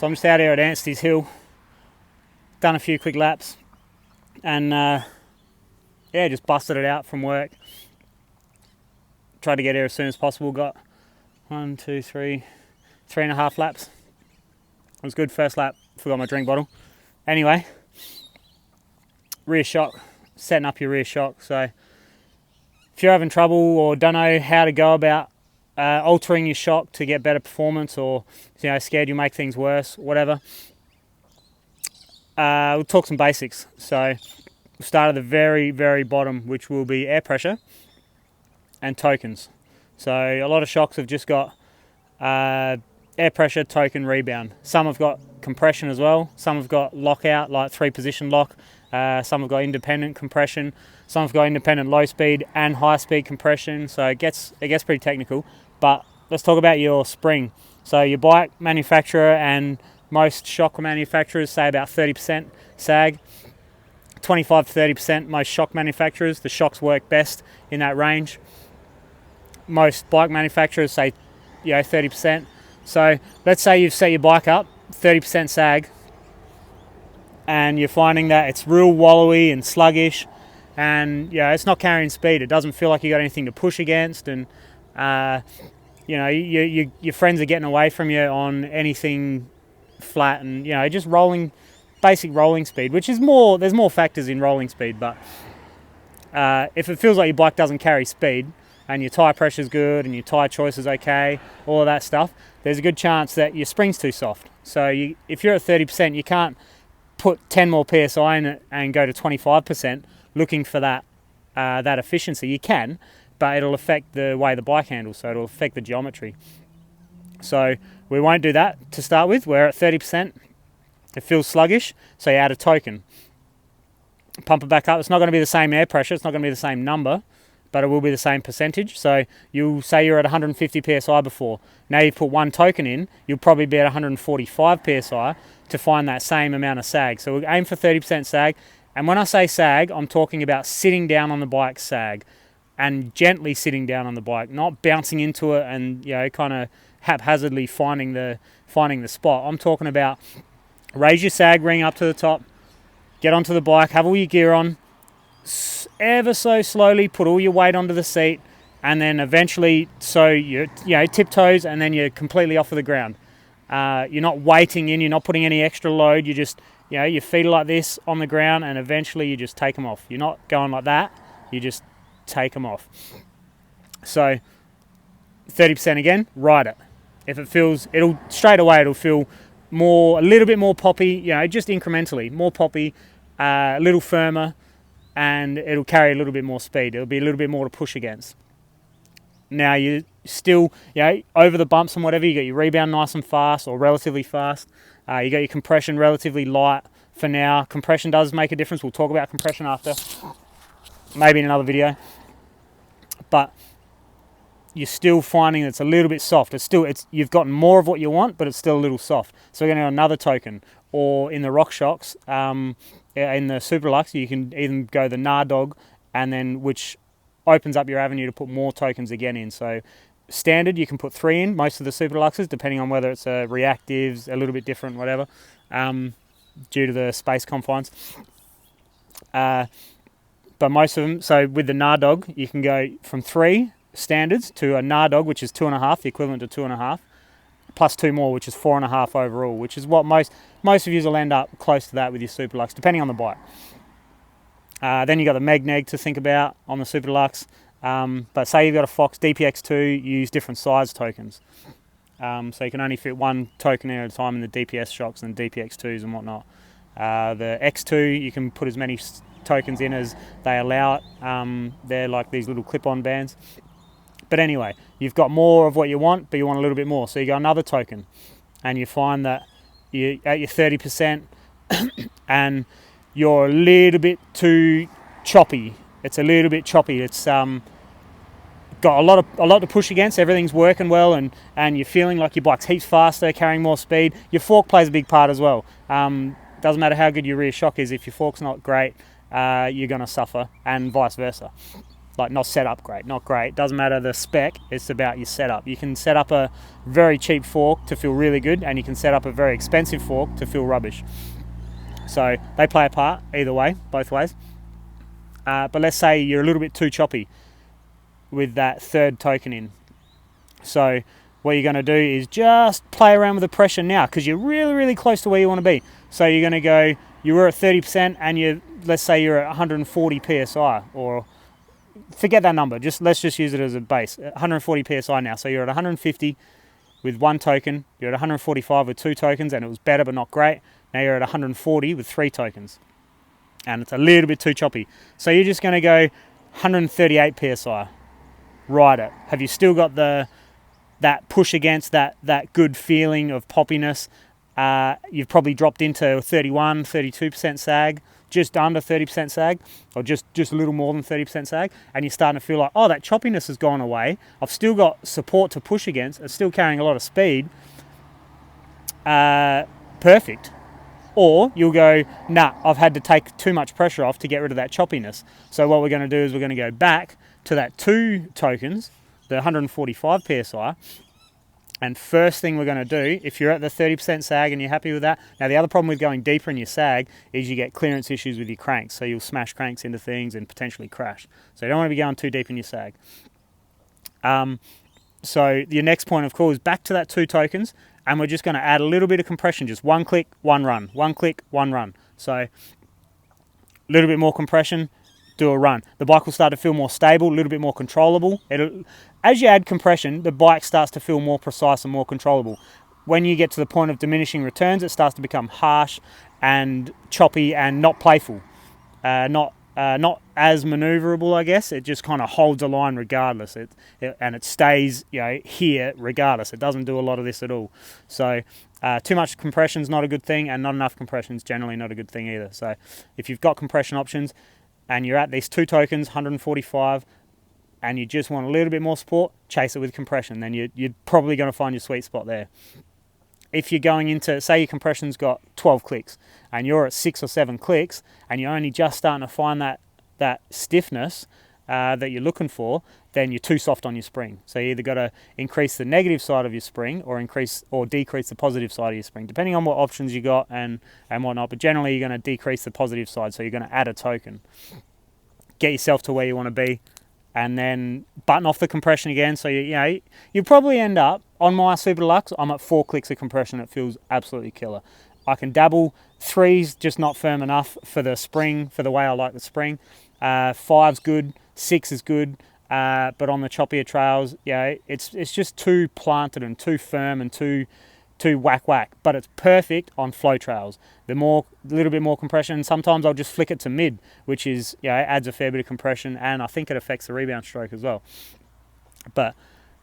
So I'm just out here at Anstey's Hill, done a few quick laps, and yeah, just busted it out from work. Tried to get here as soon as possible. Got 3.5 laps. It was good. First lap, forgot my drink bottle. Anyway, rear shock, setting up your rear shock. So if you're having trouble or don't know how to go about altering your shock to get better performance, or scared you'll make things worse, whatever, we'll talk some basics. So we'll start at the very, very bottom, which will be air pressure and tokens. So a lot of shocks have just got air pressure, token, rebound. Some have got compression as well. Some have got lockout, like 3-position lock. Some have got independent compression. Some have got independent low speed and high speed compression. So it gets pretty technical. But let's talk about your spring. So your bike manufacturer and most shock manufacturers say about 30% sag. 25 to 30% most shock manufacturers. The shocks work best in that range. Most bike manufacturers say 30%. So let's say you've set your bike up 30% sag, and you're finding that it's real wallowy and sluggish, and it's not carrying speed. It doesn't feel like you got anything to push against, and your friends are getting away from you on anything flat, and just basic rolling speed, which is more. There's more factors in rolling speed, but if it feels like your bike doesn't carry speed, and your tyre pressure's good, and your tyre choice is okay, all of that stuff, there's a good chance that your spring's too soft. So if you're at 30%, you can't put 10 more PSI in it and go to 25% looking for that efficiency. You can, but it'll affect the way the bike handles, so it'll affect the geometry. So we won't do that to start with. We're at 30%. It feels sluggish, so you add a token. Pump it back up. It's not going to be the same air pressure. It's not going to be the same number, but it will be the same percentage. So you'll say you're at 150 PSI before. Now you put one token in, you'll probably be at 145 PSI to find that same amount of sag. So we'll aim for 30% sag. And when I say sag, I'm talking about sitting down on the bike sag, and gently sitting down on the bike, not bouncing into it and kind of haphazardly finding the spot. I'm talking about raise your sag ring up to the top, get onto the bike, have all your gear on, ever so slowly put all your weight onto the seat, and then eventually so you're tiptoes, and then you're completely off of the ground. You're not weighting in, you're not putting any extra load, you just your feet are like this on the ground, and eventually you just take them off. You're not going like that, you just take them off. So 30% again, ride it. If it feels, it'll feel a little bit more poppy, just incrementally more poppy, a little firmer, and it'll carry a little bit more speed. It'll be a little bit more to push against. Now you still, over the bumps and whatever, you got your rebound nice and fast, or relatively fast. You got your compression relatively light for now. Compression does make a difference. We'll talk about compression after, maybe in another video. But you're still finding it's a little bit soft. You've gotten more of what you want, but it's still a little soft. So we're going to have another token, or in the RockShox, in the Superlux, you can even go the Nardog, and then which opens up your avenue to put more tokens again in. So standard, you can put 3 in, most of the Superluxes, depending on whether it's a reactives, a little bit different, whatever, due to the space confines. But most of them, so with the Nardog, you can go from 3 standards to a Nardog, which is 2.5, the equivalent to 2.5, plus 2 more, which is 4.5 overall, which is what most of you will end up close to that with your Superlux, depending on the bike. Then you've got the Megneg to think about on the Superlux. But say you've got a Fox DPX2, you use different size tokens. So you can only fit one token in at a time in the DPS shocks and DPX2s and whatnot. The X2, you can put as many tokens in as they allow it. They're like these little clip-on bands. But anyway, you've got more of what you want, but you want a little bit more. So you got another token, and you find that you're at your 30% and you're a little bit too choppy. It's a little bit choppy. It's got a lot to push against. Everything's working well, and you're feeling like your bike's heaps faster, carrying more speed. Your fork plays a big part as well. Doesn't matter how good your rear shock is, if your fork's not great, you're going to suffer, and vice versa. Like, not set up great, not great. Doesn't matter the spec, it's about your setup. You can set up a very cheap fork to feel really good, and you can set up a very expensive fork to feel rubbish. So they play a part either way, both ways. But let's say you're a little bit too choppy with that third token in. So what you're going to do is just play around with the pressure now, because you're really, really close to where you want to be. So you're going to go, you were at 30% and let's say you're at 140 PSI, or forget that number, let's just use it as a base, 140 PSI now. So you're at 150 with one token, you're at 145 with two tokens, and it was better but not great. Now you're at 140 with three tokens, and it's a little bit too choppy. So you're just going to go 138 PSI, ride it. Have you still got that push against that good feeling of poppiness? You've probably dropped into 31, 32% sag, just under 30% sag, or just a little more than 30% sag, and you're starting to feel like, oh, that choppiness has gone away. I've still got support to push against. It's still carrying a lot of speed. Perfect. Or you'll go, nah, I've had to take too much pressure off to get rid of that choppiness. So what we're going to do is we're going to go back to that two tokens, the 145 PSI, and first thing we're going to do, if you're at the 30% sag and you're happy with that, now the other problem with going deeper in your sag is you get clearance issues with your cranks, so you'll smash cranks into things and potentially crash. So you don't want to be going too deep in your sag. So your next point of call is back to that two tokens, and we're just going to add a little bit of compression, just one click, one run, one click, one run. So a little bit more compression, do a run. The bike will start to feel more stable, a little bit more controllable. As you add compression, the bike starts to feel more precise and more controllable. When you get to the point of diminishing returns, it starts to become harsh and choppy and not playful, not as maneuverable, I guess. It just kind of holds a line regardless, and it stays, here regardless. It doesn't do a lot of this at all. So too much compression is not a good thing, and not enough compression is generally not a good thing either. So if you've got compression options and you're at these two tokens, 145, and you just want a little bit more support, chase it with compression. Then you're probably going to find your sweet spot there. If you're going into, say your compression's got 12 clicks and you're at 6 or 7 clicks and you're only just starting to find that stiffness that you're looking for, then you're too soft on your spring. So you either got to increase the negative side of your spring or decrease the positive side of your spring, depending on what options you got and whatnot. But generally you're going to decrease the positive side, so you're going to add a token. Get yourself to where you want to be, and then button off the compression again. So you probably end up, on my Super Deluxe, I'm at 4 clicks of compression. It feels absolutely killer. I can dabble. 3's just not firm enough for the spring, for the way I like the spring. 5's good. 6 is good. But on the choppier trails, it's just too planted and too firm and too whack. But it's perfect on flow trails. A little bit more compression. Sometimes I'll just flick it to mid, which is, adds a fair bit of compression, and I think it affects the rebound stroke as well. But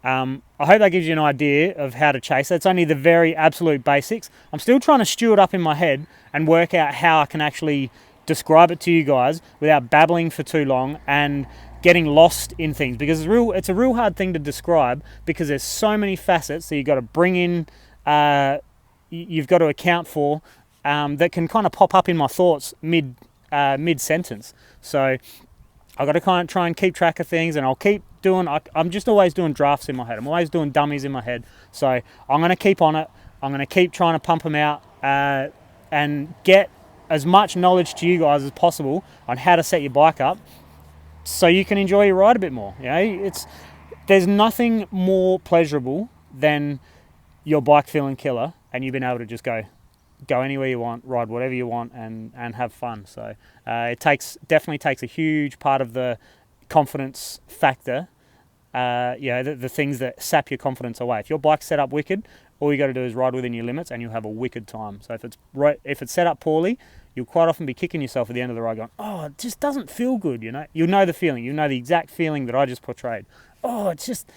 I hope that gives you an idea of how to chase. That's only the very absolute basics. I'm still trying to stew it up in my head and work out how I can actually describe it to you guys without babbling for too long and getting lost in things, because it's a real hard thing to describe, because there's so many facets that you've got to bring in, you've got to account for, that can kind of pop up in my thoughts mid sentence. So I've got to kind of try and keep track of things, and I'll keep doing, I'm just always doing drafts in my head. I'm always doing dummies in my head. So I'm going to keep on it. I'm going to keep trying to pump them out and get as much knowledge to you guys as possible on how to set your bike up so you can enjoy your ride a bit more. There's nothing more pleasurable than your bike feeling killer and you've been able to just go anywhere you want, ride whatever you want, and have fun. So it definitely takes a huge part of the confidence factor, the things that sap your confidence away. If your bike's set up wicked, all you got to do is ride within your limits and you'll have a wicked time. So if it's set up poorly, you'll quite often be kicking yourself at the end of the ride going, oh, it just doesn't feel good, You'll know the feeling. You'll know the exact feeling that I just portrayed. Oh, it's just,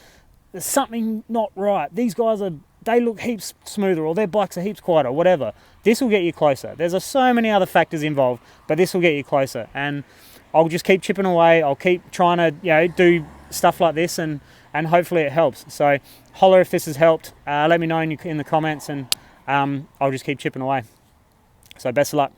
there's something not right. These guys they look heaps smoother, or their bikes are heaps quieter, whatever. This will get you closer. There's so many other factors involved, but this will get you closer. And I'll just keep chipping away. I'll keep trying to, do stuff like this, and hopefully it helps. So holler if this has helped. Let me know in the comments, and I'll just keep chipping away. So best of luck.